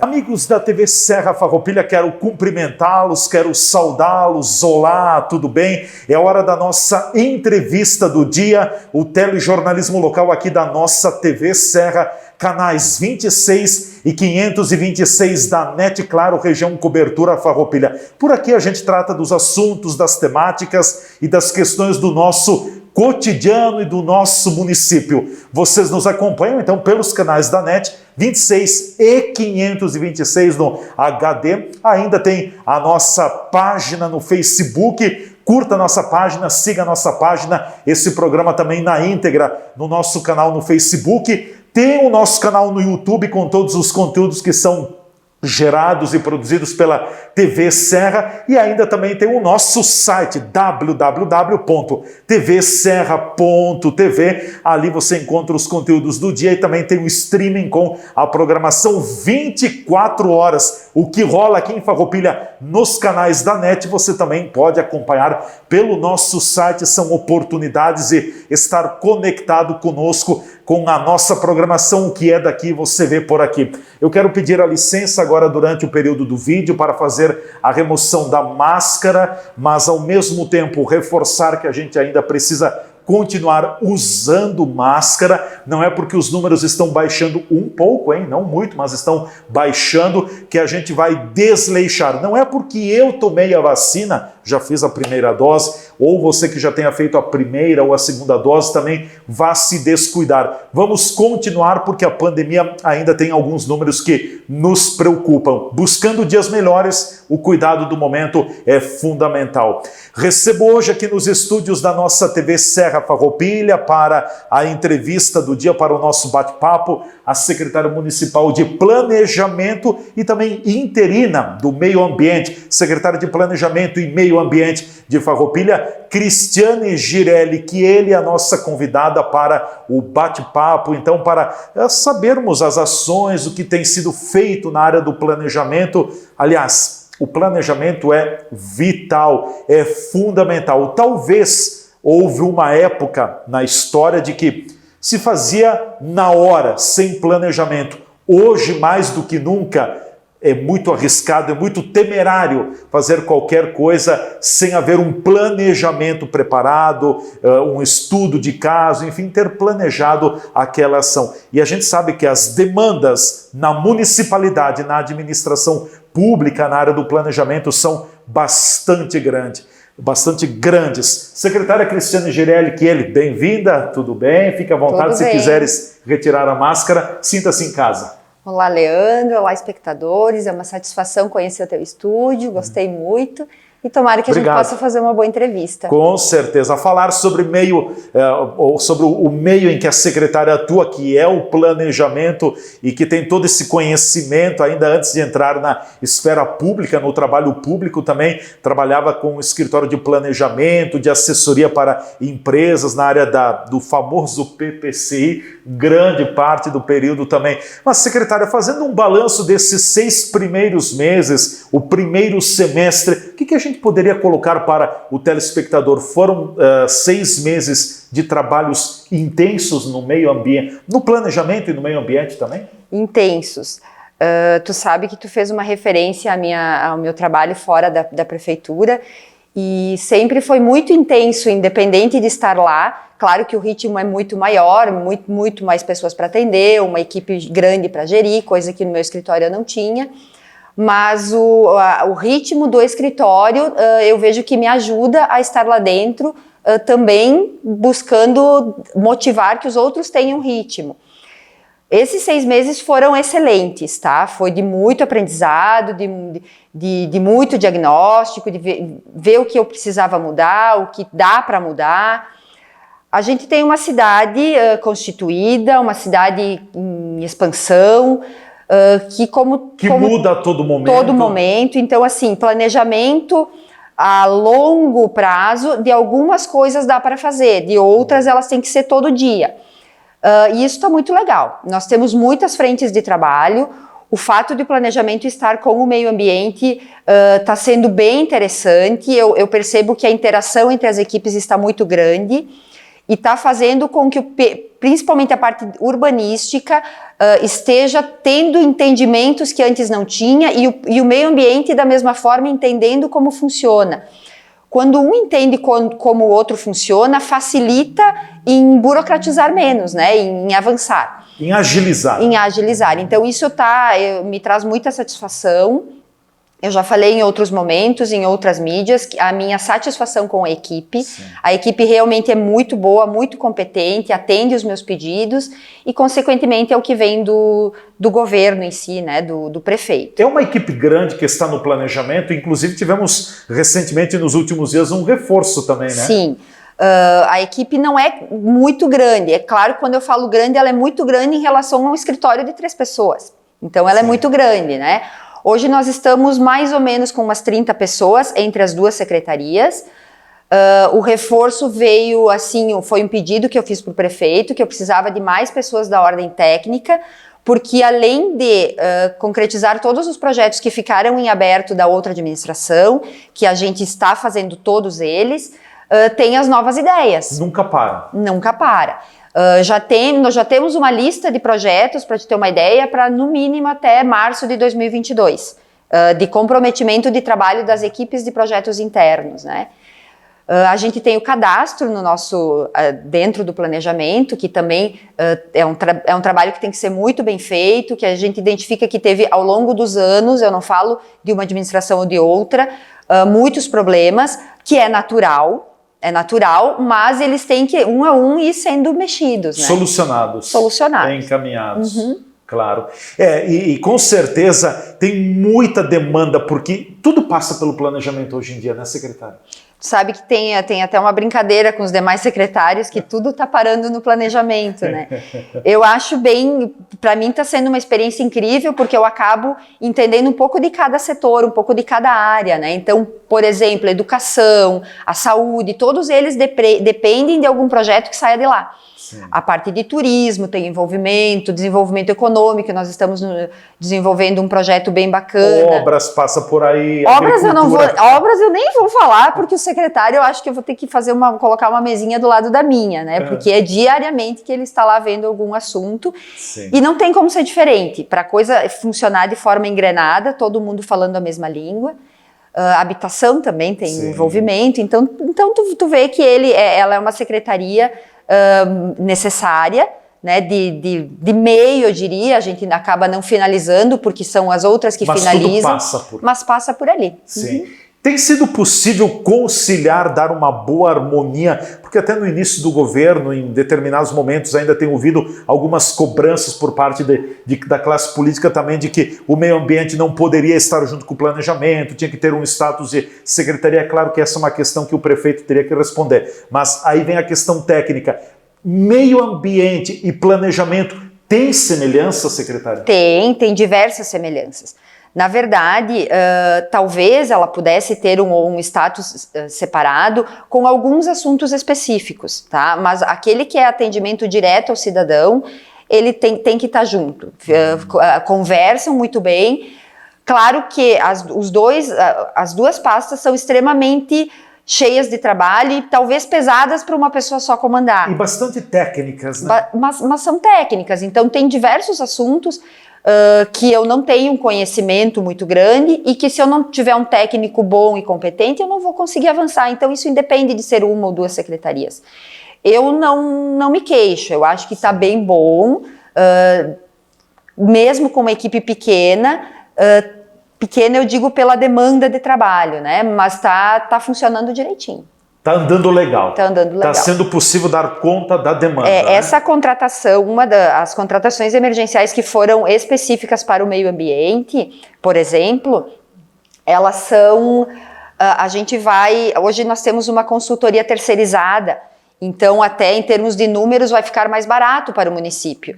Amigos da TV Serra Farroupilha, quero cumprimentá-los, quero saudá-los. Olá, tudo bem? É hora da nossa entrevista do dia, o telejornalismo local aqui da nossa TV Serra, canais 26 e 526 da NET Claro, região cobertura Farroupilha. Por aqui a gente trata dos assuntos, das temáticas e das questões do nosso cotidiano e do nosso município. Vocês nos acompanham então pelos canais da NET 26 e 526 no HD. Ainda tem a nossa página no Facebook. Curta a nossa página, siga a nossa página. Esse programa também na íntegra no nosso canal no Facebook. Tem o nosso canal no YouTube com todos os conteúdos que são gerados e produzidos pela TV Serra, e ainda também tem o nosso site www.tvserra.tv. Ali você encontra os conteúdos do dia e também tem o streaming com a programação 24 horas. O que rola aqui em Farroupilha nos canais da NET você também pode acompanhar pelo nosso site. São oportunidades de estar conectado conosco com a nossa programação. O que é daqui você vê por aqui. Eu quero pedir a licença agora durante o período do vídeo para fazer a remoção da máscara, mas ao mesmo tempo reforçar que a gente ainda precisa continuar usando máscara. Não é porque os números estão baixando um pouco, hein? Não muito, mas estão baixando, que a gente vai desleixar. Não é porque eu tomei a vacina, já fiz a primeira dose, ou você que já tenha feito a primeira ou a segunda dose também vá se descuidar. Vamos continuar porque a pandemia ainda tem alguns números que nos preocupam. Buscando dias melhores, o cuidado do momento é fundamental. Recebo hoje aqui nos estúdios da nossa TV Serra Farroupilha para a entrevista do dia, para o nosso bate-papo, a secretária municipal de Planejamento e também interina do Meio Ambiente, secretária de Planejamento e Meio Ambiente de Farroupilha, Cristiane Girelli, que ele é a nossa convidada para o bate-papo, então para sabermos as ações, o que tem sido feito na área do planejamento. Aliás, o planejamento é vital, é fundamental. Talvez houve uma época na história de que se fazia na hora, sem planejamento. Hoje, mais do que nunca, é muito arriscado, é muito temerário fazer qualquer coisa sem haver um planejamento preparado, um estudo de caso, enfim, ter planejado aquela ação. E a gente sabe que as demandas na municipalidade, na administração pública, na área do planejamento, são bastante grandes. Secretária Cristiane Girelli, bem-vinda, tudo bem? Fique à vontade, se quiseres retirar a máscara, sinta-se em casa. Olá, Leandro, olá, espectadores, é uma satisfação conhecer o teu estúdio, gostei muito. E tomara que a gente possa fazer uma boa entrevista. Com certeza. Falar sobre sobre o meio em que a secretária atua, que é o planejamento, e que tem todo esse conhecimento ainda antes de entrar na esfera pública, no trabalho público também, trabalhava com o escritório de planejamento, de assessoria para empresas na área do famoso PPCI, grande parte do período também. Mas, secretária, fazendo um balanço desses 6 primeiros meses, o primeiro semestre, o que a gente poderia colocar para o telespectador? Foram 6 meses de trabalhos intensos no meio ambiente, no planejamento e no meio ambiente também? Intensos. Tu sabe que tu fez uma referência ao meu trabalho fora da prefeitura e sempre foi muito intenso, independente de estar lá. Claro que o ritmo é muito maior, muito mais pessoas para atender, uma equipe grande para gerir, coisa que no meu escritório eu não tinha. Mas o ritmo do escritório eu vejo que me ajuda a estar lá dentro, também buscando motivar que os outros tenham ritmo. Esses 6 meses foram excelentes, tá? Foi de muito aprendizado, de muito diagnóstico, de ver o que eu precisava mudar, o que dá para mudar. A gente tem uma cidade constituída, uma cidade em expansão, que muda a todo momento. Todo momento. Então, assim, planejamento a longo prazo, de algumas coisas dá para fazer, de outras elas têm que ser todo dia. E isso está muito legal. Nós temos muitas frentes de trabalho. O fato de planejamento estar com o meio ambiente está sendo bem interessante. Eu percebo que a interação entre as equipes está muito grande. e está fazendo com que, principalmente a parte urbanística, esteja tendo entendimentos que antes não tinha e o meio ambiente, da mesma forma, entendendo como funciona. Quando um entende como o outro funciona, facilita em burocratizar menos, né? Em avançar. Em agilizar. Em agilizar. Então, isso me traz muita satisfação. Eu já falei em outros momentos, em outras mídias, a minha satisfação com a equipe. Sim. A equipe realmente é muito boa, muito competente, atende os meus pedidos e, consequentemente, é o que vem do governo em si, né, do prefeito. É uma equipe grande que está no planejamento, inclusive tivemos recentemente, nos últimos dias, um reforço também, né? Sim. A equipe não é muito grande. É claro que quando eu falo grande, ela é muito grande em relação a um escritório de 3 pessoas. Então, ela é muito grande, né? Hoje nós estamos mais ou menos com umas 30 pessoas entre as 2 secretarias. O reforço veio, assim, foi um pedido que eu fiz para o prefeito, que eu precisava de mais pessoas da ordem técnica, porque além de concretizar todos os projetos que ficaram em aberto da outra administração, que a gente está fazendo todos eles, tem as novas ideias. Nunca para. Nunca para. Nós já temos uma lista de projetos, para te ter uma ideia, para no mínimo até março de 2022, de comprometimento de trabalho das equipes de projetos internos, né? A gente tem o cadastro no nosso, dentro do planejamento, que também é um trabalho que tem que ser muito bem feito, que a gente identifica que teve ao longo dos anos, eu não falo de uma administração ou de outra, muitos problemas, que é natural, mas eles têm que, um a um, ir sendo mexidos, né? Solucionados. Encaminhados. Claro. E com certeza tem muita demanda, porque tudo passa pelo planejamento hoje em dia, né, secretária? Sabe que tem até uma brincadeira com os demais secretários que tudo está parando no planejamento, né? Eu acho para mim está sendo uma experiência incrível, porque eu acabo entendendo um pouco de cada setor, um pouco de cada área, né? Então, por exemplo, a educação, a saúde, todos eles dependem de algum projeto que saia de lá. Sim. A parte de turismo tem desenvolvimento econômico, nós estamos desenvolvendo um projeto bem bacana. Obras passa por aí. Obras eu nem vou falar, porque o secretário, eu acho que eu vou ter que colocar uma mesinha do lado da minha, né? Porque é diariamente que ele está lá vendo algum assunto. Sim. E não tem como ser diferente. Para a coisa funcionar de forma engrenada, todo mundo falando a mesma língua. A habitação também tem envolvimento. Então tu vê que ela é uma secretaria necessária, né, de meio, eu diria. A gente acaba não finalizando, porque são as outras que finalizam, mas passa por ali. Sim. Uhum. Tem sido possível conciliar, dar uma boa harmonia? Porque até no início do governo, em determinados momentos, ainda tenho ouvido algumas cobranças por parte da classe política também, de que o meio ambiente não poderia estar junto com o planejamento, tinha que ter um status de secretaria. É claro que essa é uma questão que o prefeito teria que responder. Mas aí vem a questão técnica. Meio ambiente e planejamento tem semelhança, secretária? Tem diversas semelhanças. Na verdade, talvez ela pudesse ter um status separado com alguns assuntos específicos, tá? Mas aquele que é atendimento direto ao cidadão, ele tem que estar junto. Conversam muito bem. Claro que as duas pastas são extremamente cheias de trabalho e talvez pesadas para uma pessoa só comandar. E bastante técnicas, né? Mas são técnicas, então tem diversos assuntos que eu não tenho um conhecimento muito grande e que, se eu não tiver um técnico bom e competente, eu não vou conseguir avançar. Então isso independe de ser uma ou duas secretarias. Eu não me queixo, eu acho que está bem bom, mesmo com uma equipe pequena. Pequena eu digo pela demanda de trabalho, né? Mas tá funcionando direitinho. Tá andando legal. Tá andando legal. Tá sendo possível dar conta da demanda. Né? Essa contratação, as contratações emergenciais que foram específicas para o meio ambiente, por exemplo, elas são... Hoje nós temos uma consultoria terceirizada, então até em termos de números vai ficar mais barato para o município.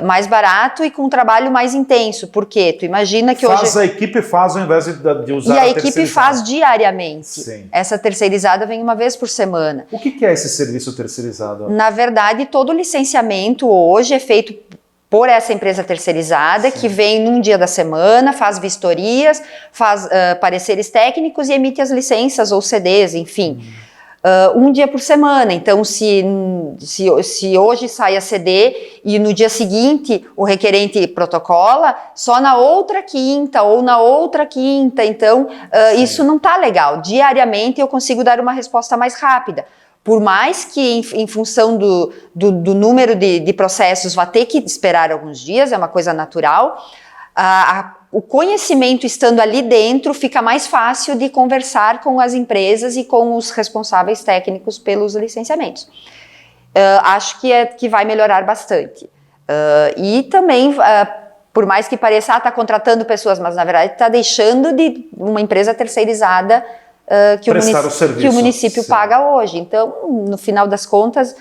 Mais barato e com um trabalho mais intenso. Por quê? Tu imagina que hoje... A equipe faz ao invés de usar e a equipe faz diariamente. Sim. Essa terceirizada vem uma vez por semana. O que é esse serviço terceirizado? Na verdade, todo o licenciamento hoje é feito por essa empresa terceirizada. Sim. Que vem num dia da semana, faz vistorias, faz pareceres técnicos e emite as licenças ou CDs, enfim. um dia por semana. Então, se hoje sai a CD e no dia seguinte o requerente protocola, só na outra quinta ou na outra quinta. Então, isso não está legal. Diariamente eu consigo dar uma resposta mais rápida. Por mais que em função do número de processos vá ter que esperar alguns dias, é uma coisa natural, o conhecimento estando ali dentro fica mais fácil de conversar com as empresas e com os responsáveis técnicos pelos licenciamentos. Acho que vai melhorar bastante. E também, por mais que pareça, está contratando pessoas, mas na verdade está deixando de uma empresa terceirizada que o município paga hoje. Então, no final das contas,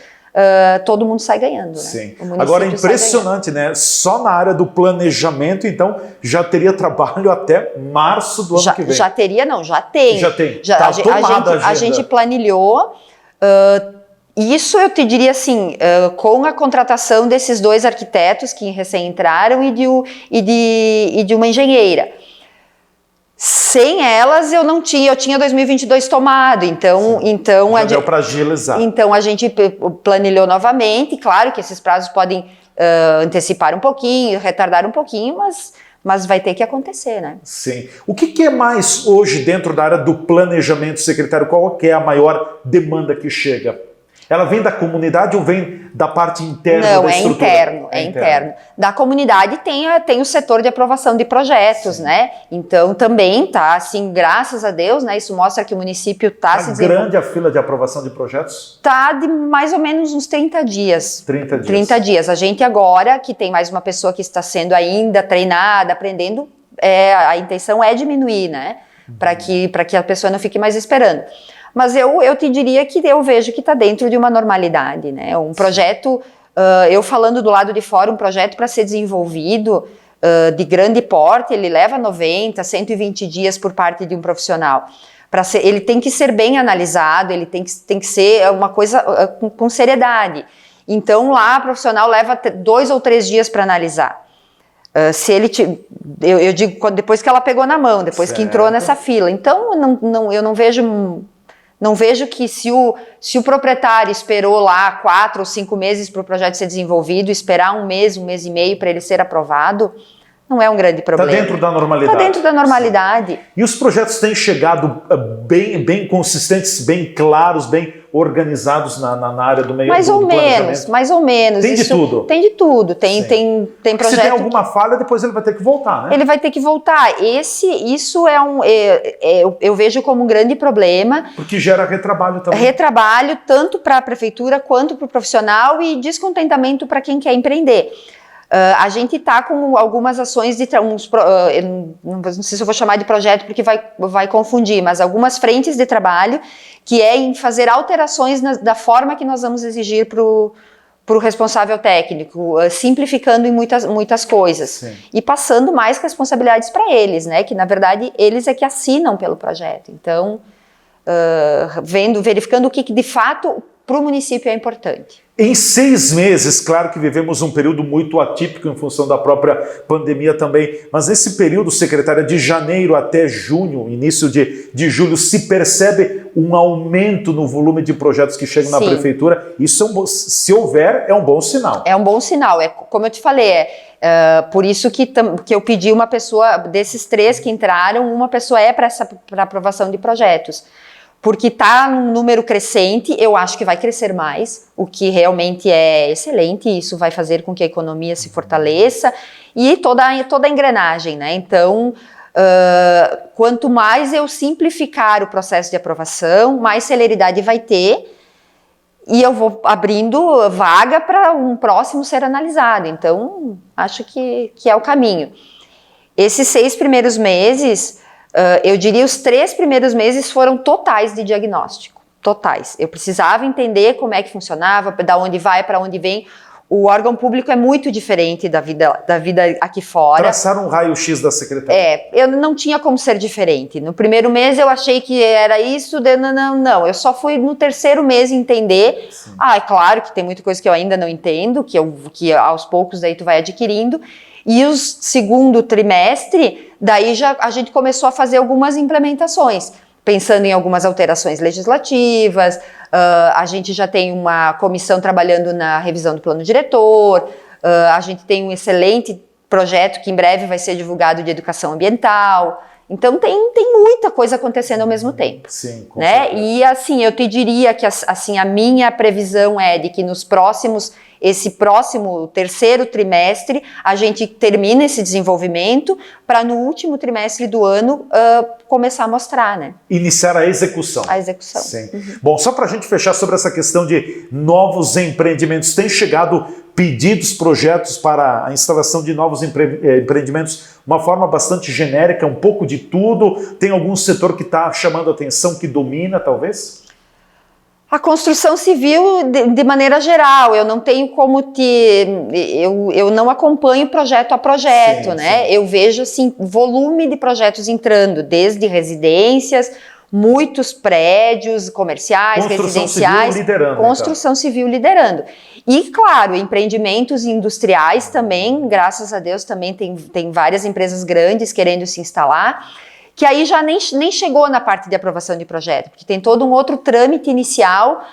todo mundo sai ganhando. Né? Sim. Agora é impressionante, né? Só na área do planejamento, então, já teria trabalho até março do ano que vem. Já teria, não, já tem. Já tem. Tá tomada a gente planilhou. Isso eu te diria assim, com a contratação desses 2 arquitetos que recém entraram e de uma engenheira. Sem elas eu tinha 2022 tomado, então deu para agilizar. Então a gente planilhou novamente, claro que esses prazos podem antecipar um pouquinho, retardar um pouquinho, mas vai ter que acontecer, né? Sim. O que é mais hoje dentro da área do planejamento, secretário? Qual que é a maior demanda que chega? Ela vem da comunidade ou vem da parte interna da estrutura? Não, é interno. Da comunidade tem o setor de aprovação de projetos, né? Então também tá, assim, graças a Deus, né? Isso mostra que o município está se desenvolvendo. Grande a fila de aprovação de projetos? Tá de mais ou menos uns 30 dias. 30 dias. 30 dias. A gente agora, que tem mais uma pessoa que está sendo ainda treinada, aprendendo, a intenção é diminuir, né? Para que a pessoa não fique mais esperando. Mas eu te diria que eu vejo que está dentro de uma normalidade, né? Um projeto, eu falando do lado de fora, um projeto para ser desenvolvido de grande porte, ele leva 90, 120 dias por parte de um profissional. Ele tem que ser bem analisado, ele tem que ser uma coisa com seriedade. Então lá, o profissional leva 2 ou 3 dias para analisar. Se ele eu digo depois que ela pegou na mão, depois que entrou nessa fila. Então eu não vejo que se o proprietário esperou lá 4 ou 5 meses para o projeto ser desenvolvido, esperar um mês e meio para ele ser aprovado, não é um grande problema. Está dentro da normalidade. Está dentro da normalidade. Sim. E os projetos têm chegado bem consistentes, bem claros, bem organizados na área do meio mais do ou menos. Tem de tudo? Tem de tudo. Tem projeto... Se tem alguma falha, depois ele vai ter que voltar, né? Ele vai ter que voltar. Isso eu vejo como um grande problema. Porque gera retrabalho também. Retrabalho, tanto para a prefeitura quanto para o profissional e descontentamento para quem quer empreender. A gente está com algumas ações não sei se eu vou chamar de projeto porque vai confundir, mas algumas frentes de trabalho que é em fazer alterações da forma que nós vamos exigir para o responsável técnico, simplificando em muitas coisas. Sim. E passando mais responsabilidades para eles, né? Que na verdade eles é que assinam pelo projeto. Então, verificando o que de fato para o município é importante. Em 6 meses, claro que vivemos um período muito atípico em função da própria pandemia também, mas nesse período, secretária, de janeiro até junho, início de julho, se percebe um aumento no volume de projetos que chegam na prefeitura. Isso, se houver, é um bom sinal. É um bom sinal. Como eu te falei, por isso que eu pedi uma pessoa, desses 3 que entraram, uma pessoa para aprovação de projetos. Porque está num número crescente, eu acho que vai crescer mais, o que realmente é excelente, e isso vai fazer com que a economia se fortaleça e toda a engrenagem, né? Então, quanto mais eu simplificar o processo de aprovação, mais celeridade vai ter e eu vou abrindo vaga para um próximo ser analisado. Então, acho que é o caminho. Esses 6 primeiros meses... eu diria os 3 primeiros meses foram totais de diagnóstico, totais. Eu precisava entender como é que funcionava, da onde vai, para onde vem. O órgão público é muito diferente da vida aqui fora. Traçaram um raio-x da secretaria. Eu não tinha como ser diferente. No primeiro mês eu achei que era isso, não. Eu só fui no 3º mês entender. Sim. É claro que tem muita coisa que eu ainda não entendo, que aos poucos daí tu vai adquirindo. E o 2º trimestre, daí a gente começou a fazer algumas implementações. pensando em algumas alterações legislativas, a gente já tem uma comissão trabalhando na revisão do plano diretor, a gente tem um excelente projeto que em breve vai ser divulgado de educação ambiental. Então tem muita coisa acontecendo ao mesmo tempo. Sim, com né? certeza. E assim, eu te diria que assim, a minha previsão é de que esse próximo terceiro trimestre, a gente termina esse desenvolvimento para no último trimestre do ano começar a mostrar, né? Iniciar a execução. A execução. Sim. Bom, só para a gente fechar sobre essa questão de novos empreendimentos, tem chegado pedidos, projetos para a instalação de novos empreendimentos, uma forma bastante genérica, um pouco de tudo? Tem algum setor que está chamando a atenção, que domina, talvez? A construção civil, de maneira geral, eu não tenho como eu não acompanho projeto a projeto, sim, né? sim. Eu vejo, assim, volume de projetos entrando, desde residências, muitos prédios comerciais, residenciais. Civil liderando, construção civil liderando. E, claro, empreendimentos industriais também, graças a Deus, também tem várias empresas grandes querendo se instalar, que aí já nem chegou na parte de aprovação de projeto, porque tem todo um outro trâmite inicial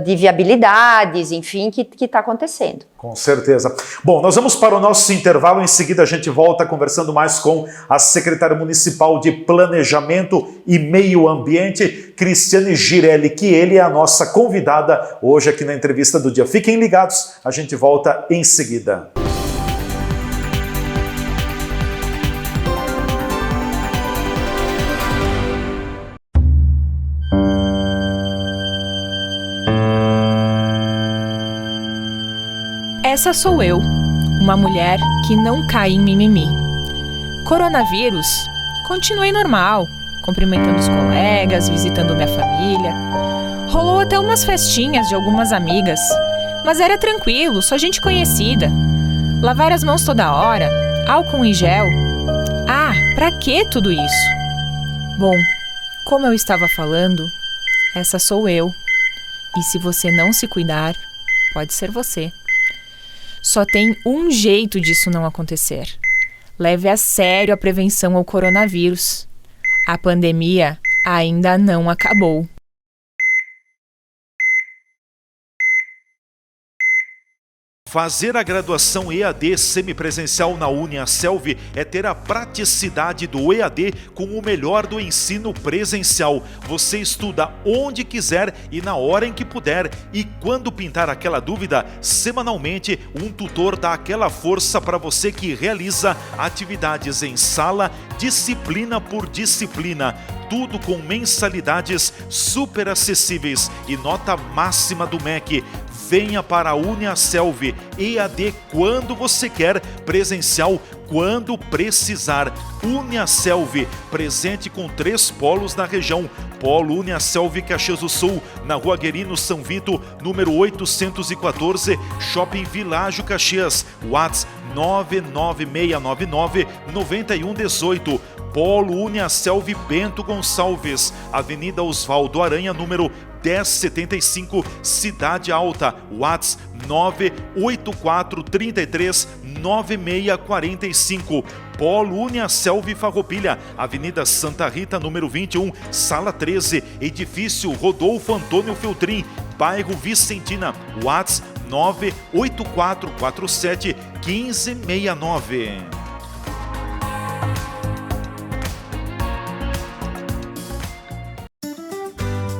de viabilidades, enfim, que está acontecendo. Com certeza. Bom, nós vamos para o nosso intervalo, em seguida a gente volta conversando mais com a secretária municipal de Planejamento e Meio Ambiente, Cristiane Girelli, que ele é a nossa convidada hoje aqui na entrevista do dia. Fiquem ligados, a gente volta em seguida. Essa sou eu, uma mulher que não cai em mimimi. Coronavírus, continuei normal, cumprimentando os colegas, visitando minha família. Rolou até umas festinhas de algumas amigas, mas era tranquilo, só gente conhecida. Lavar as mãos toda hora, álcool em gel. Ah, pra que tudo isso? Bom, como eu estava falando, essa sou eu. E se você não se cuidar, pode ser você. Só tem um jeito disso não acontecer. Leve a sério a prevenção ao coronavírus. A pandemia ainda não acabou. Fazer a graduação EAD semipresencial na UniaSelv é ter a praticidade do EAD com o melhor do ensino presencial. Você estuda onde quiser e na hora em que puder. E quando pintar aquela dúvida, semanalmente um tutor dá aquela força para você que realiza atividades em sala, disciplina por disciplina. Tudo com mensalidades super acessíveis e nota máxima do MEC. Venha para a UniaSelv, EAD quando você quer, presencial quando precisar. UniaSelv, presente com 3 polos na região. Polo UniaSelv Caxias do Sul, na Rua Guerino São Vito, número 814, Shopping Világio Caxias, WhatsApp 99699-9118. Polo UniaSelv Bento Gonçalves, Avenida Osvaldo Aranha, número 1075, Cidade Alta, WhatsApp 984339645. Polo UniaSelv Farroupilha, Avenida Santa Rita, número 21, Sala 13, Edifício Rodolfo Antônio Feltrin, bairro Vicentina, WhatsApp 984471569.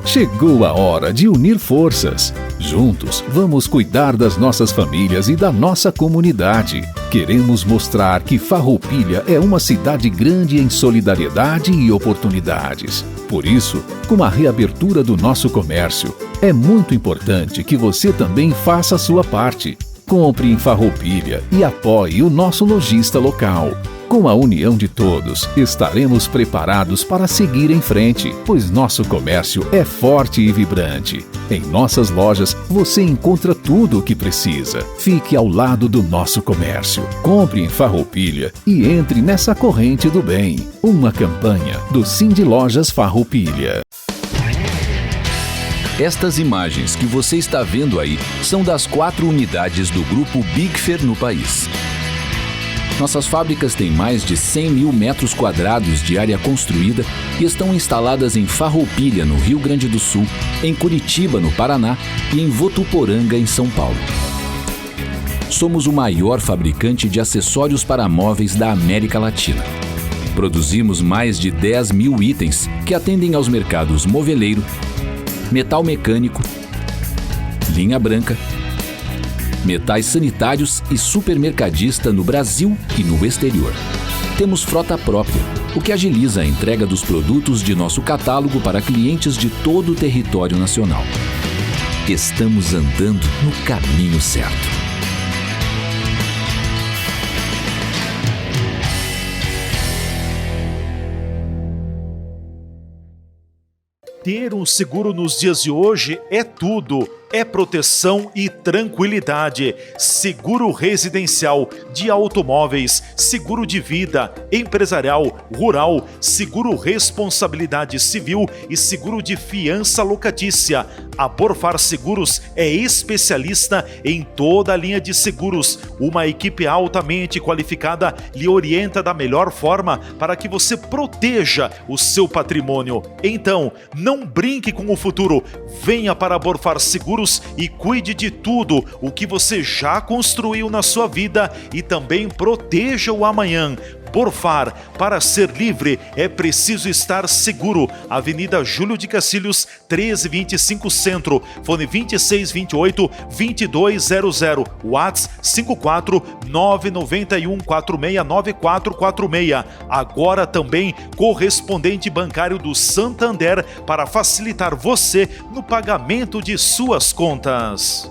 Chegou a hora de unir forças. Juntos, vamos cuidar das nossas famílias e da nossa comunidade. Queremos mostrar que Farroupilha é uma cidade grande em solidariedade e oportunidades. Por isso, com a reabertura do nosso comércio, é muito importante que você também faça a sua parte. Compre em Farroupilha e apoie o nosso lojista local. Com a união de todos, estaremos preparados para seguir em frente, pois nosso comércio é forte e vibrante. Em nossas lojas, você encontra tudo o que precisa. Fique ao lado do nosso comércio. Compre em Farroupilha e entre nessa corrente do bem. Uma campanha do Cindy Lojas Farroupilha. Estas imagens que você está vendo aí são das 4 unidades do Grupo Bigfer no país. Nossas fábricas têm mais de 100 mil metros quadrados de área construída e estão instaladas em Farroupilha, no Rio Grande do Sul, em Curitiba, no Paraná e em Votuporanga, em São Paulo. Somos o maior fabricante de acessórios para móveis da América Latina. Produzimos mais de 10 mil itens que atendem aos mercados moveleiro, metal mecânico, linha branca, metais sanitários e supermercadista no Brasil e no exterior. Temos frota própria, o que agiliza a entrega dos produtos de nosso catálogo para clientes de todo o território nacional. Estamos andando no caminho certo. Ter um seguro nos dias de hoje é tudo. É proteção e tranquilidade. Seguro residencial, de automóveis, seguro de vida, empresarial, rural, seguro responsabilidade civil e seguro de fiança locatícia. A Borfar Seguros é especialista em toda a linha de seguros. Uma equipe altamente qualificada lhe orienta da melhor forma para que você proteja o seu patrimônio. Então, não brinque com o futuro. Venha para a Borfar Seguros e cuide de tudo o que você já construiu na sua vida e também proteja o amanhã. Borfar, para ser livre é preciso estar seguro. Avenida Júlio de Cacilhos, 1325 Centro, fone 2628-2200, WhatsApp 54991469446. Agora também correspondente bancário do Santander para facilitar você no pagamento de suas contas.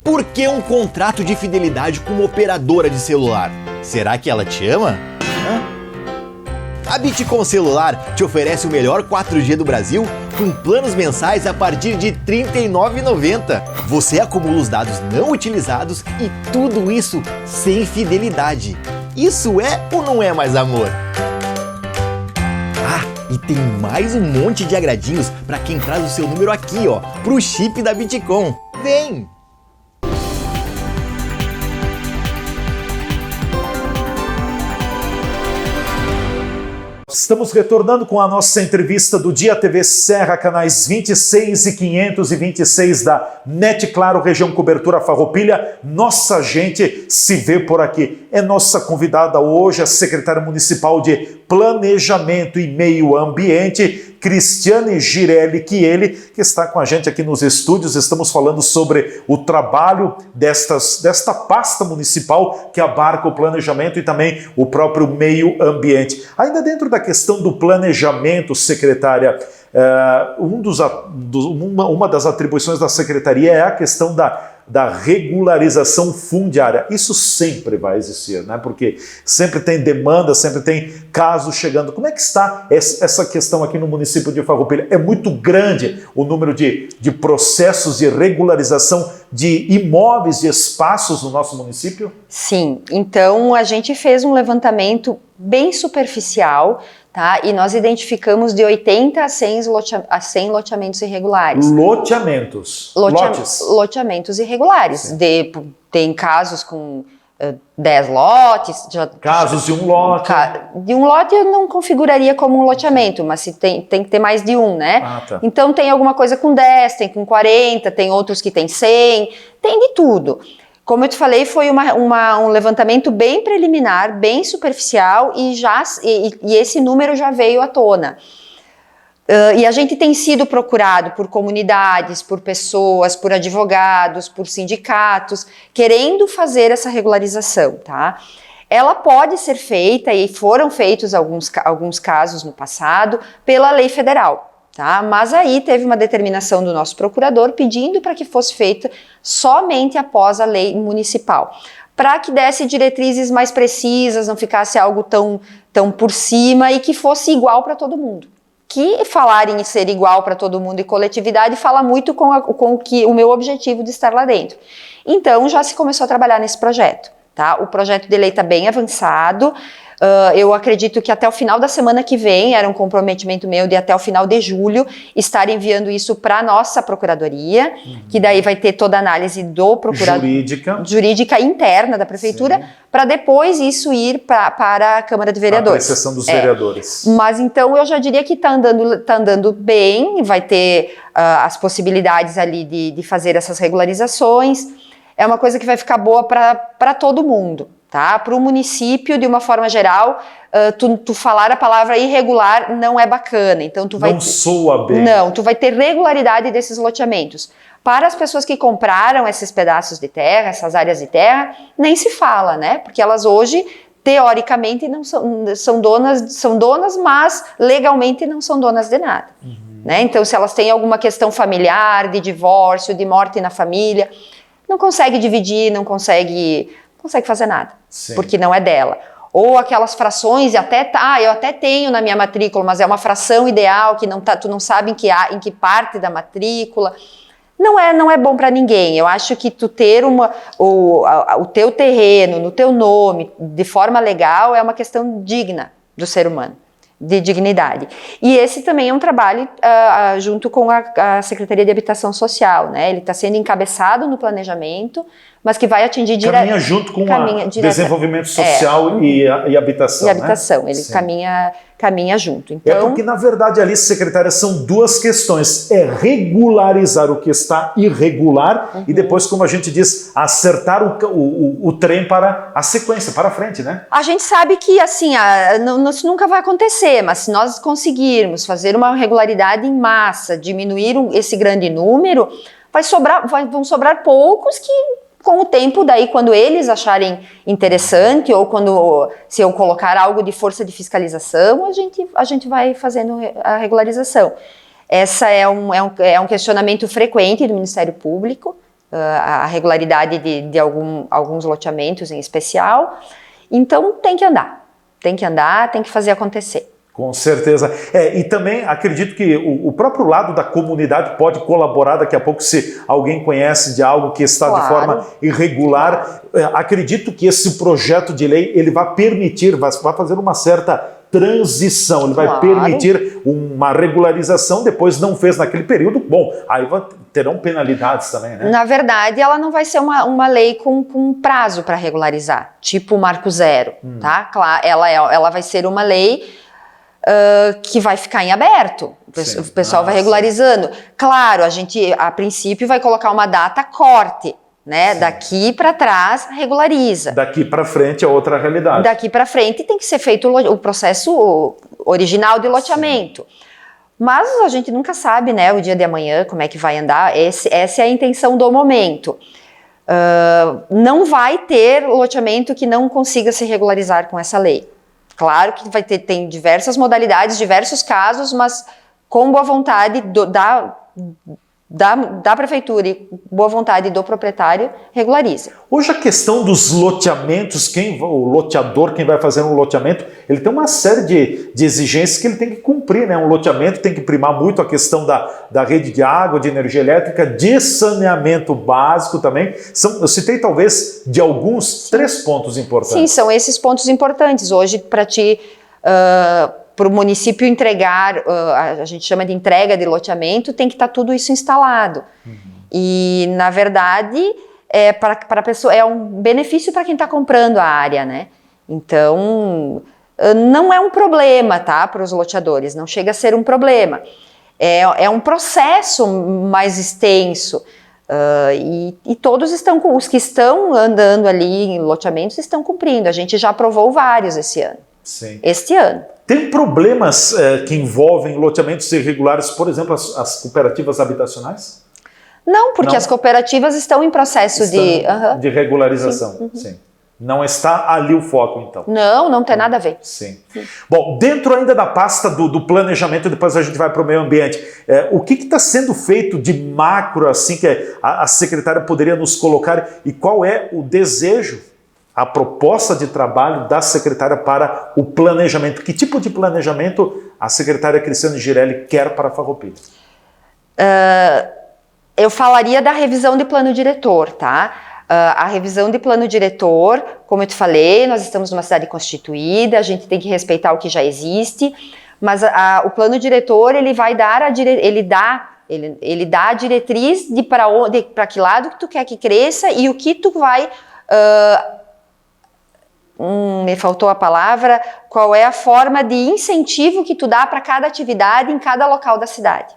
Por que um contrato de fidelidade com uma operadora de celular? Será que ela te ama? A Bitcom Celular te oferece o melhor 4G do Brasil com planos mensais a partir de R$ 39,90. Você acumula os dados não utilizados e tudo isso sem fidelidade. Isso é ou não é mais amor? Ah, e tem mais um monte de agradinhos para quem traz o seu número aqui, ó, pro chip da Bitcom. Vem! Estamos retornando com a nossa entrevista do Dia TV Serra, canais 26 e 526 da NET Claro, região cobertura Farroupilha. Nossa gente se vê por aqui. É nossa convidada hoje, a secretária municipal de Planejamento e Meio Ambiente, Cristiane Girelli Chieli, que está com a gente aqui nos estúdios. Estamos falando sobre o trabalho desta pasta municipal que abarca o planejamento e também o próprio meio ambiente. Ainda dentro da questão do planejamento, secretária, uma das atribuições da secretaria é a questão da regularização fundiária. Isso sempre vai existir, né? Porque sempre tem demanda, sempre tem casos chegando. Como é que está essa questão aqui no município de Farroupilha? É muito grande o número de processos de regularização de imóveis, de espaços no nosso município? Sim, então a gente fez um levantamento bem superficial, tá? E nós identificamos de 80 a 100 loteamentos irregulares. Loteamentos? Lotes? Loteamentos irregulares. Tem casos com 10 lotes. Casos de um lote? De um lote eu não configuraria como um loteamento, mas se tem que ter mais de um, né? Tá. Então tem alguma coisa com 10, tem com 40, tem outros que tem 100, tem de tudo. Como eu te falei, foi um levantamento bem preliminar, bem superficial e esse número já veio à tona. E a gente tem sido procurado por comunidades, por pessoas, por advogados, por sindicatos, querendo fazer essa regularização, tá? Ela pode ser feita, e foram feitos alguns casos no passado, pela lei federal. Tá? Mas aí teve uma determinação do nosso procurador pedindo para que fosse feita somente após a lei municipal, para que desse diretrizes mais precisas, não ficasse algo tão por cima e que fosse igual para todo mundo. Que falar em ser igual para todo mundo e coletividade fala muito com o meu objetivo de estar lá dentro. Então já se começou a trabalhar nesse projeto. Tá? O projeto de lei está bem avançado. Eu acredito que até o final da semana que vem, era um comprometimento meu de até o final de julho, estar enviando isso para a nossa procuradoria, que daí vai ter toda a análise do procurador jurídica interna da prefeitura, para depois isso ir para a Câmara de Vereadores. A apreciação dos vereadores. Mas então eu já diria que está andando bem, vai ter as possibilidades ali de fazer essas regularizações. É uma coisa que vai ficar boa para todo mundo. Tá? Para o município, de uma forma geral, tu falar a palavra irregular não é bacana. Então não soa bem. Não, tu vai ter regularidade desses loteamentos. Para as pessoas que compraram esses pedaços de terra, essas áreas de terra, nem se fala, né? Porque elas hoje, teoricamente, não são donas, mas legalmente não são donas de nada. Né? Então, se elas têm alguma questão familiar, de divórcio, de morte na família, não consegue dividir, não consegue fazer nada, porque não é dela. Ou aquelas frações, eu até tenho na minha matrícula, mas é uma fração ideal, que tu não sabe em que parte da matrícula. Não é bom para ninguém. Eu acho que tu ter o teu terreno no teu nome, de forma legal, é uma questão digna do ser humano, de dignidade. E esse também é um trabalho junto com a Secretaria de Habitação Social, né? Ele está sendo encabeçado no planejamento, mas que vai atingir caminha junto com o desenvolvimento social e habitação. E habitação, né? Ele caminha junto. Então, porque, na verdade, ali, secretária, são duas questões. É regularizar o que está irregular e depois, como a gente diz, acertar o trem para a sequência, para a frente, né? A gente sabe que, assim, isso nunca vai acontecer, mas se nós conseguirmos fazer uma regularidade em massa, diminuir esse grande número, vão sobrar poucos que, com o tempo, daí, quando eles acharem interessante, ou se eu colocar algo de força de fiscalização, a gente vai fazendo a regularização. Essa é um questionamento frequente do Ministério Público, a regularidade de alguns loteamentos em especial. Então, tem que andar, tem que fazer acontecer. Com certeza. E também acredito que o próprio lado da comunidade pode colaborar daqui a pouco, se alguém conhece de algo que está de forma irregular. Acredito que esse projeto de lei ele vai permitir, vai fazer uma certa transição, ele vai permitir uma regularização, depois não fez naquele período, bom, aí terão penalidades também, né? Na verdade, ela não vai ser uma lei com prazo para regularizar, tipo o Marco Zero, tá? Ela vai ser uma lei que vai ficar em aberto, o pessoal vai regularizando. Claro, a princípio vai colocar uma data corte, né? Daqui para trás regulariza. Daqui para frente é outra realidade. Daqui para frente tem que ser feito o processo original de loteamento. Mas a gente nunca sabe, né, o dia de amanhã, como é que vai andar. Essa é a intenção do momento. Não vai ter loteamento que não consiga se regularizar com essa lei. Claro que tem diversas modalidades, diversos casos, mas com boa vontade da prefeitura e boa vontade do proprietário, regulariza. Hoje a questão dos loteamentos, o loteador, quem vai fazer um loteamento, ele tem uma série de exigências que ele tem que cumprir, né? Um loteamento tem que primar muito a questão da rede de água, de energia elétrica, de saneamento básico também. Eu citei talvez de alguns 3 pontos importantes. Sim, são esses pontos importantes. Hoje, para o município entregar, a gente chama de entrega de loteamento, tem que estar tudo isso instalado. E, na verdade, para a pessoa, é um benefício para quem está comprando a área, né? Então, não é um problema, tá, para os loteadores, não chega a ser um problema. É um processo mais extenso. E todos os que estão andando ali em loteamentos estão cumprindo. A gente já aprovou vários esse ano. Sim. Este ano. Tem problemas que envolvem loteamentos irregulares, por exemplo, as cooperativas habitacionais? Não, porque as cooperativas estão em processo de regularização. Sim. Não está ali o foco, então. Não tem nada a ver. Sim. Bom, dentro ainda da pasta do planejamento, depois a gente vai para o meio ambiente, o que está sendo feito de macro, assim, que a secretária poderia nos colocar, e qual é o desejo, a proposta de trabalho da secretária para o planejamento? Que tipo de planejamento a secretária Cristiane Girelli quer para a Farroupilha? Eu falaria da revisão de plano diretor, tá? A revisão de plano diretor, como eu te falei, nós estamos numa cidade constituída, a gente tem que respeitar o que já existe, mas o plano diretor, ele vai dar ele dá a diretriz de para que lado que tu quer que cresça e o que tu vai... me faltou a palavra, qual é a forma de incentivo que tu dá para cada atividade em cada local da cidade.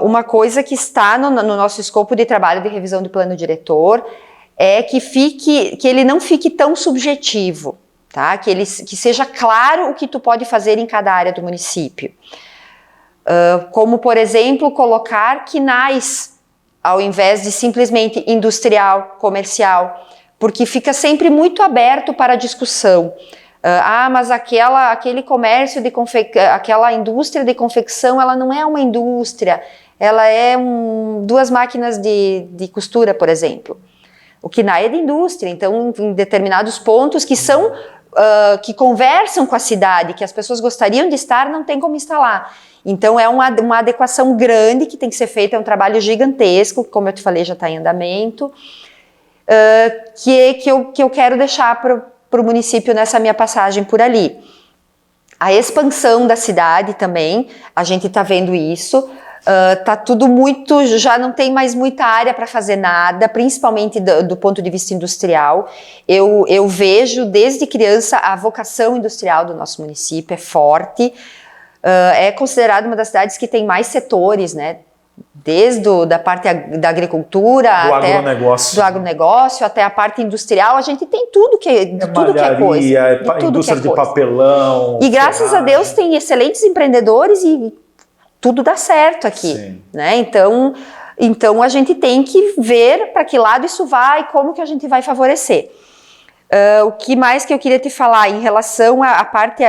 Uma coisa que está no nosso escopo de trabalho de revisão do plano diretor é que ele não fique tão subjetivo, tá? Que seja claro o que tu pode fazer em cada área do município. Como, por exemplo, colocar quinais ao invés de simplesmente industrial, comercial, porque fica sempre muito aberto para discussão. Mas aquele comércio aquela indústria de confecção, ela não é uma indústria, ela é 2 máquinas de costura, por exemplo. O KINAI é de indústria, então em determinados pontos que são, que conversam com a cidade, que as pessoas gostariam de estar, não tem como instalar. Então é uma adequação grande que tem que ser feita, é um trabalho gigantesco, como eu te falei, já está em andamento, que eu quero deixar para o município nessa minha passagem por ali. A expansão da cidade também, a gente está vendo isso, tá tudo já não tem mais muita área para fazer nada, principalmente do ponto de vista industrial. Eu vejo desde criança a vocação industrial do nosso município é forte, é considerado uma das cidades que tem mais setores, né? Desde da parte da agricultura do agronegócio até a parte industrial, a gente tem tudo que é coisa. Indústria de papelão. E graças a Deus tem excelentes empreendedores e tudo dá certo aqui, né? Então a gente tem que ver para que lado isso vai e como que a gente vai favorecer. O que mais que eu queria te falar em relação à parte,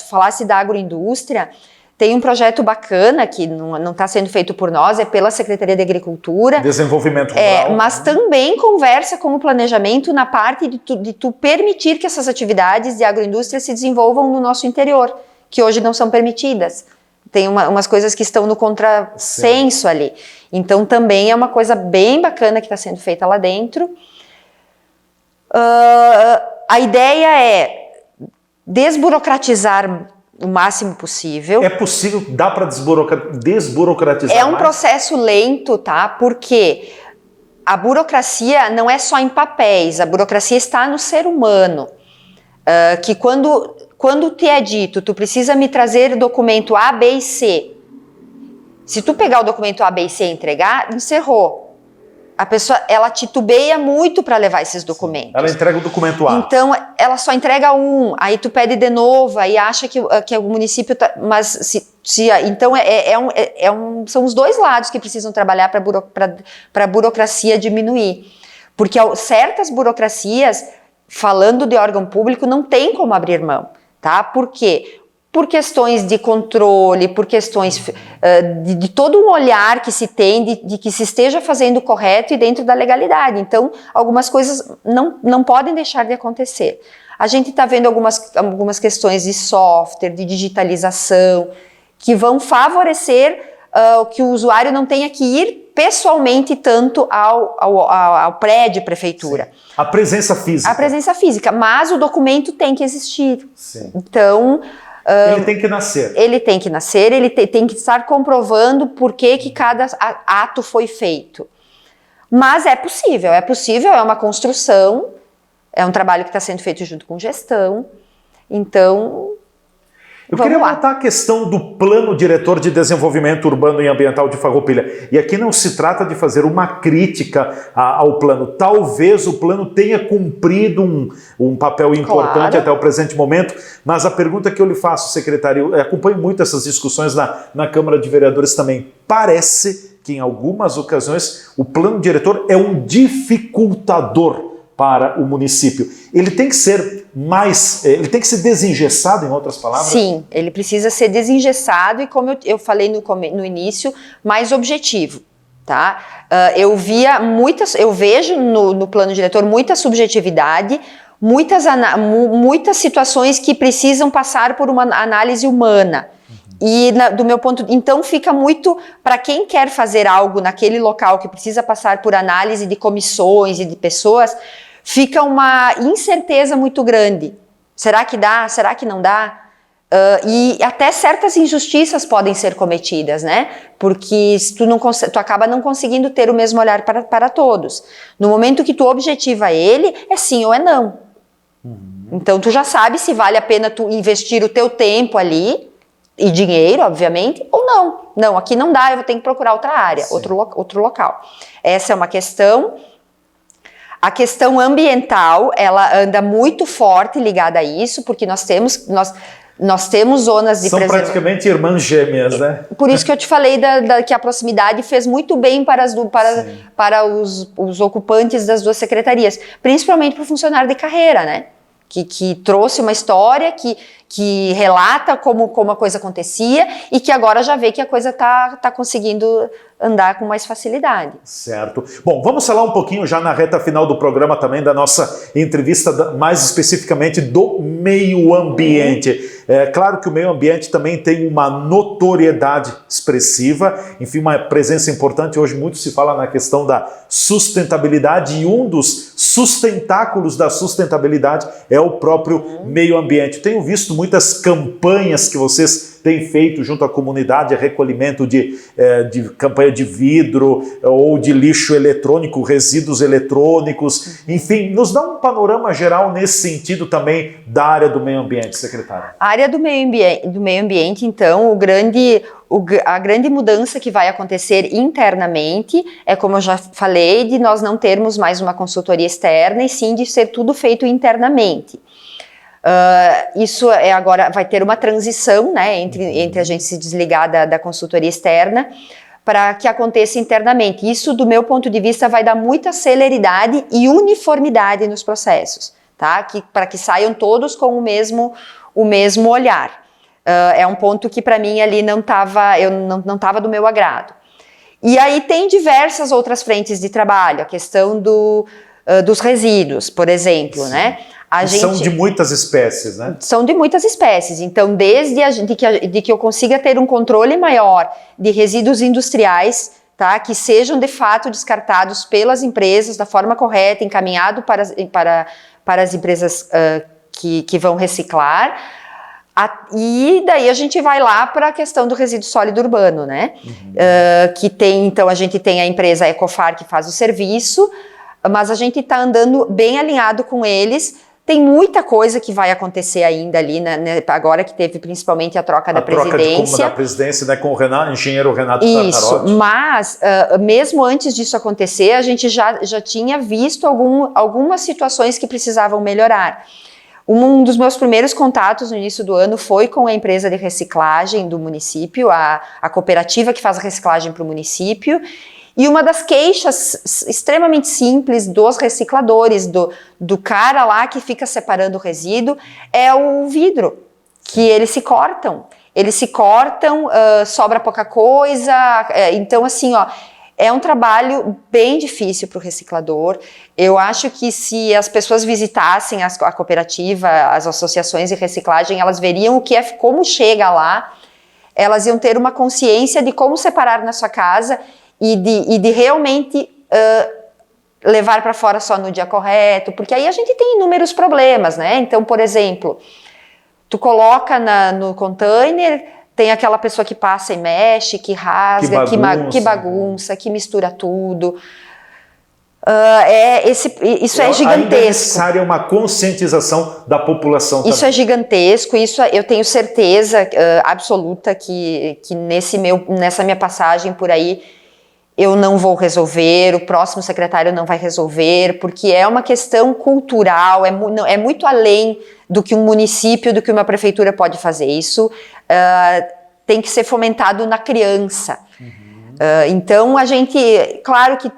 falasse da agroindústria. Tem um projeto bacana que não está sendo feito por nós, é pela Secretaria de Agricultura. Desenvolvimento rural. Mas também conversa com o planejamento na parte de tu permitir que essas atividades de agroindústria se desenvolvam no nosso interior, que hoje não são permitidas. Tem umas coisas que estão no contrassenso ali. Então também é uma coisa bem bacana que está sendo feita lá dentro. A ideia é desburocratizar o máximo possível. É possível, dá para desburocratizar É um processo lento, tá? Porque a burocracia não é só em papéis, a burocracia está no ser humano. Que quando te é dito, tu precisa me trazer documento A, B e C. Se tu pegar o documento A, B e C e entregar, encerrou. A pessoa, ela titubeia muito para levar esses documentos. Ela entrega o documento A. Então, ela só entrega um, aí tu pede de novo, aí acha que o município tá, mas então são os dois lados que precisam trabalhar para a burocracia diminuir. Porque certas burocracias, falando de órgão público, não tem como abrir mão, tá? Por quê? Por questões de controle, por questões de todo um olhar que se tem de que se esteja fazendo o correto e dentro da legalidade. Então, algumas coisas não podem deixar de acontecer. A gente está vendo algumas questões de software, de digitalização, que vão favorecer que o usuário não tenha que ir pessoalmente tanto ao prédio prefeitura. Sim. A presença física. A presença física, mas o documento tem que existir. Sim. Então... ele tem que nascer. Ele tem que nascer, ele tem que estar comprovando por que cada ato foi feito. Mas é possível, é uma construção, é um trabalho que está sendo feito junto com gestão. Então, eu queria voltar à questão do Plano Diretor de Desenvolvimento Urbano e Ambiental de Farroupilha. E aqui não se trata de fazer uma crítica ao plano. Talvez o plano tenha cumprido um papel importante até o presente momento, mas a pergunta que eu lhe faço, secretário, eu acompanho muito essas discussões na Câmara de Vereadores também. Parece que em algumas ocasiões o Plano Diretor é um dificultador para o município. Ele tem que ser ele tem que ser desengessado, em outras palavras? Sim, ele precisa ser desengessado e, como eu falei no início, mais objetivo, tá? Eu vejo no plano diretor muita subjetividade, muitas situações que precisam passar por uma análise humana. do meu ponto, então fica muito para quem quer fazer algo naquele local que precisa passar por análise de comissões e de pessoas, fica uma incerteza muito grande. Será que dá? Será que não dá? E até certas injustiças podem ser cometidas, né? Porque tu acaba não conseguindo ter o mesmo olhar para todos. No momento que tu objetiva ele, é sim ou é não. Então tu já sabe se vale a pena tu investir o teu tempo ali, e dinheiro, obviamente, ou não. Não, aqui não dá, eu vou ter que procurar outra área, outro local. Essa é uma questão. A questão ambiental, ela anda muito forte ligada a isso, porque nós temos zonas de São praticamente irmãs gêmeas, né? Por isso que eu te falei que a proximidade fez muito bem para os ocupantes das duas secretarias, principalmente para o funcionário de carreira, né? Que trouxe uma história, que relata como a coisa acontecia e que agora já vê que a coisa tá conseguindo andar com mais facilidade. Certo. Bom, vamos falar um pouquinho já na reta final do programa também da nossa entrevista, mais especificamente do meio ambiente. É claro que o meio ambiente também tem uma notoriedade expressiva, enfim, uma presença importante. Hoje muito se fala na questão da sustentabilidade e um dos sustentáculos da sustentabilidade é o próprio meio ambiente. Tenho visto muitas campanhas que vocês têm feito junto à comunidade, recolhimento de campanha de vidro ou de lixo eletrônico, resíduos eletrônicos, enfim, nos dá um panorama geral nesse sentido também da área do meio ambiente, secretária. A área do meio ambiente, então, a grande mudança que vai acontecer internamente é, como eu já falei, de nós não termos mais uma consultoria externa e sim de ser tudo feito internamente. Isso agora vai ter uma transição, né, entre a gente se desligar da consultoria externa para que aconteça internamente. Isso, do meu ponto de vista, vai dar muita celeridade e uniformidade nos processos, tá? Para que saiam todos com o mesmo olhar. É um ponto que para mim ali não estava do meu agrado. E aí tem diversas outras frentes de trabalho, a questão dos resíduos, por exemplo, né? São de muitas espécies, né? São de muitas espécies. Então, desde de que eu consiga ter um controle maior de resíduos industriais, tá? Que sejam de fato descartados pelas empresas da forma correta, encaminhado para as empresas que vão reciclar. E daí a gente vai lá para a questão do resíduo sólido urbano, né? Então a gente tem a empresa Ecofar que faz o serviço, mas a gente está andando bem alinhado com eles. Tem muita coisa que vai acontecer ainda ali, né, agora que teve principalmente a troca da presidência. Da presidência, né, com o engenheiro Renato Isso, Tartarotti. Mas mesmo antes disso acontecer, a gente já tinha visto algumas situações que precisavam melhorar. Um dos meus primeiros contatos no início do ano foi com a empresa de reciclagem do município, a cooperativa que faz a reciclagem para o município. E uma das queixas extremamente simples dos recicladores, do cara lá que fica separando o resíduo, é o vidro, que eles se cortam. Sobra pouca coisa, então assim, ó, é um trabalho bem difícil para o reciclador. Eu acho que se as pessoas visitassem a cooperativa, as associações de reciclagem, elas veriam como chega lá, elas iam ter uma consciência de como separar na sua casa e de realmente levar para fora só no dia correto, porque aí a gente tem inúmeros problemas, né? Então, por exemplo, tu coloca no container, tem aquela pessoa que passa e mexe, que rasga, que bagunça, que mistura tudo. Isso é gigantesco. Ainda é necessária uma conscientização da população também. Isso é gigantesco, eu tenho certeza absoluta que nessa minha passagem por aí, eu não vou resolver, o próximo secretário não vai resolver, porque é uma questão cultural, é muito além do que um município, do que uma prefeitura pode fazer. Isso tem que ser fomentado na criança. Então, claro que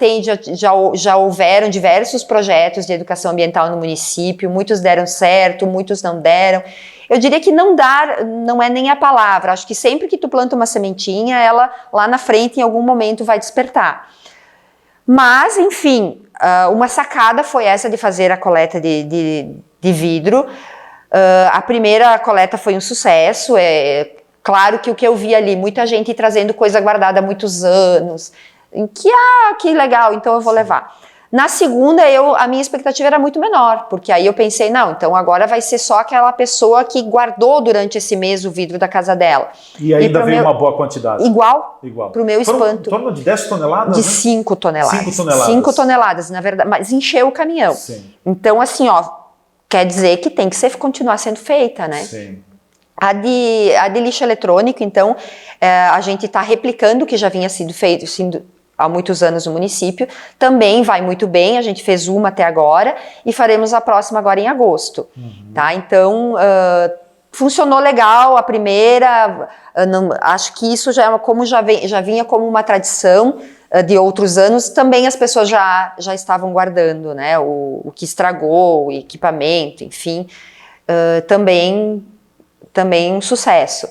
já houveram diversos projetos de educação ambiental no município, muitos deram certo, muitos não deram. Eu diria que não é nem a palavra. Acho que sempre que tu planta uma sementinha, ela lá na frente, em algum momento, vai despertar. Mas, enfim, uma sacada foi essa de fazer a coleta de vidro. A primeira coleta foi um sucesso. Claro que o que eu vi ali, muita gente trazendo coisa guardada há muitos anos, em que legal, então eu vou levar. Na segunda, a minha expectativa era muito menor, porque aí eu pensei, não, então agora vai ser só aquela pessoa que guardou durante esse mês o vidro da casa dela. E ainda veio uma boa quantidade. Igual. Para o meu Foram espanto. em torno de 10 toneladas? De né? 5 toneladas. 5 toneladas. 5 toneladas, na verdade, mas encheu o caminhão. Sim. Então, assim, quer dizer que tem que continuar sendo feita, né? Sim. A de lixo eletrônico, então, a gente está replicando o que já vinha sido feito há muitos anos no município, também vai muito bem, a gente fez uma até agora e faremos a próxima agora em agosto, tá? Então, funcionou legal a primeira, acho que isso já vinha como uma tradição de outros anos, também as pessoas já estavam guardando, né? O que estragou, o equipamento, enfim, também um sucesso.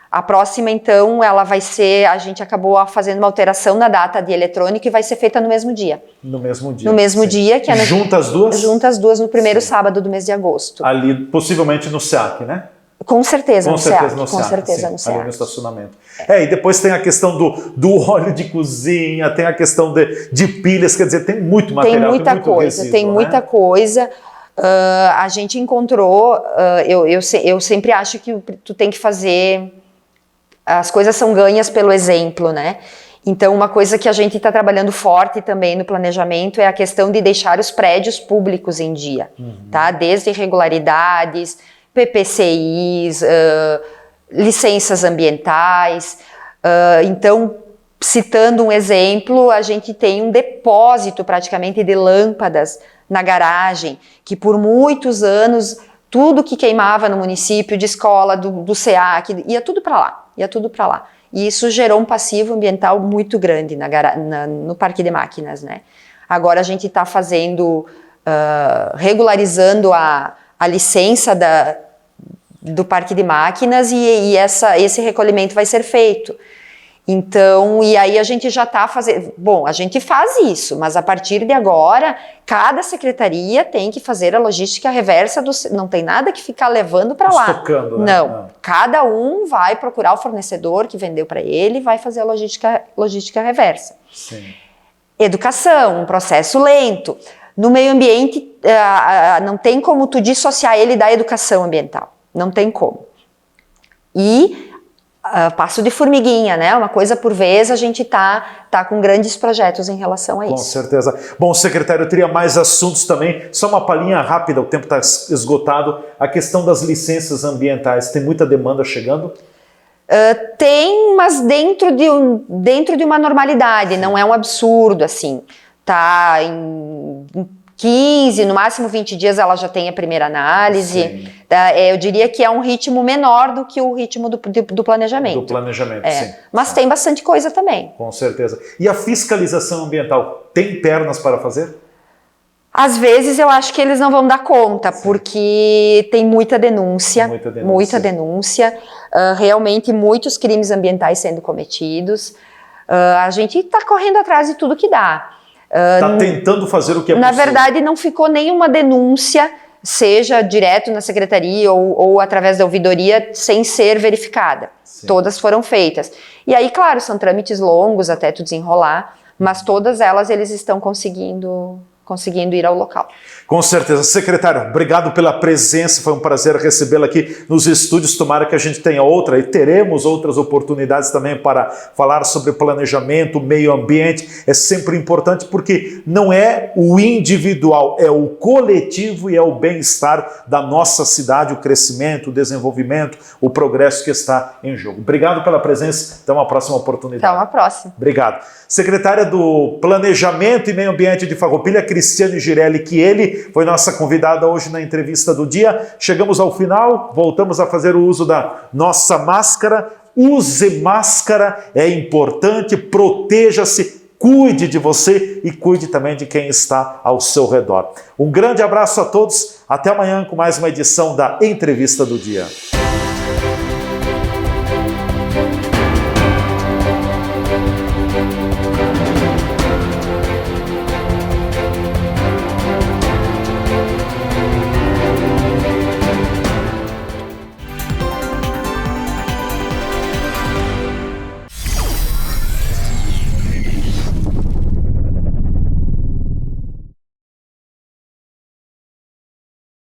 A próxima, então, ela vai ser, a gente acabou fazendo uma alteração na data de eletrônico e vai ser feita no mesmo dia. No mesmo dia. No mesmo dia. Que Junta as duas? Junta as duas no primeiro sábado do mês de agosto. Ali, possivelmente no SEAC, né? Com certeza no SEAC. No com SEAC, certeza sim, no SEAC. Ali no estacionamento. E depois tem a questão do óleo de cozinha, tem a questão de pilhas, quer dizer, tem muito material. Tem muita coisa, resíduo, tem muita coisa. A gente encontrou, eu sempre acho que tu tem que fazer, as coisas são ganhas pelo exemplo, né? Então, uma coisa que a gente está trabalhando forte também no planejamento é a questão de deixar os prédios públicos em dia, tá? Desde irregularidades, PPCIs, licenças ambientais. Então, citando um exemplo, a gente tem um depósito praticamente de lâmpadas na garagem, que por muitos anos, tudo que queimava no município, de escola, do SEAC, ia tudo para lá. E isso gerou um passivo ambiental muito grande no parque de máquinas, né? Agora a gente está regularizando a licença do parque de máquinas e esse recolhimento vai ser feito. Então, e aí a gente já está fazendo... Bom, a gente faz isso, mas a partir de agora, cada secretaria tem que fazer a logística reversa, não tem nada que ficar levando para lá. Estocando, né? Não, cada um vai procurar o fornecedor que vendeu para ele e vai fazer a logística reversa. Sim. Educação, um processo lento. No meio ambiente, não tem como tu dissociar ele da educação ambiental. Não tem como. E... passo de formiguinha, né? Uma coisa por vez, a gente tá com grandes projetos em relação a isso. Com certeza. Bom, secretário, eu teria mais assuntos também. Só uma palhinha rápida, o tempo está esgotado. A questão das licenças ambientais, tem muita demanda chegando? Tem, mas dentro de uma normalidade, não é um absurdo, assim. Tá em 15, no máximo 20 dias ela já tem a primeira análise. Eu diria que é um ritmo menor do que o ritmo do planejamento. Do planejamento, sim. Mas tem bastante coisa também. Com certeza. E a fiscalização ambiental, tem pernas para fazer? Às vezes eu acho que eles não vão dar conta, porque tem muita denúncia. Realmente muitos crimes ambientais sendo cometidos. A gente está correndo atrás de tudo que dá. Está tentando fazer o que é possível. Na verdade, não ficou nenhuma denúncia, seja direto na secretaria ou através da ouvidoria, sem ser verificada. Sim. Todas foram feitas. E aí, claro, são trâmites longos até tu desenrolar, mas todas elas eles estão conseguindo ir ao local. Com certeza. Secretário, obrigado pela presença, foi um prazer recebê-la aqui nos estúdios, tomara que a gente tenha outra e teremos outras oportunidades também para falar sobre planejamento, meio ambiente, é sempre importante porque não é o individual, é o coletivo e é o bem-estar da nossa cidade, o crescimento, o desenvolvimento, o progresso que está em jogo. Obrigado pela presença, até uma próxima oportunidade. Até uma próxima. Obrigado. Secretária do Planejamento e Meio Ambiente de Farroupilha, Cristiane Girelli, que ele foi nossa convidada hoje na entrevista do dia. Chegamos ao final, voltamos a fazer o uso da nossa máscara. Use máscara, é importante, proteja-se, cuide de você e cuide também de quem está ao seu redor. Um grande abraço a todos, até amanhã com mais uma edição da Entrevista do Dia.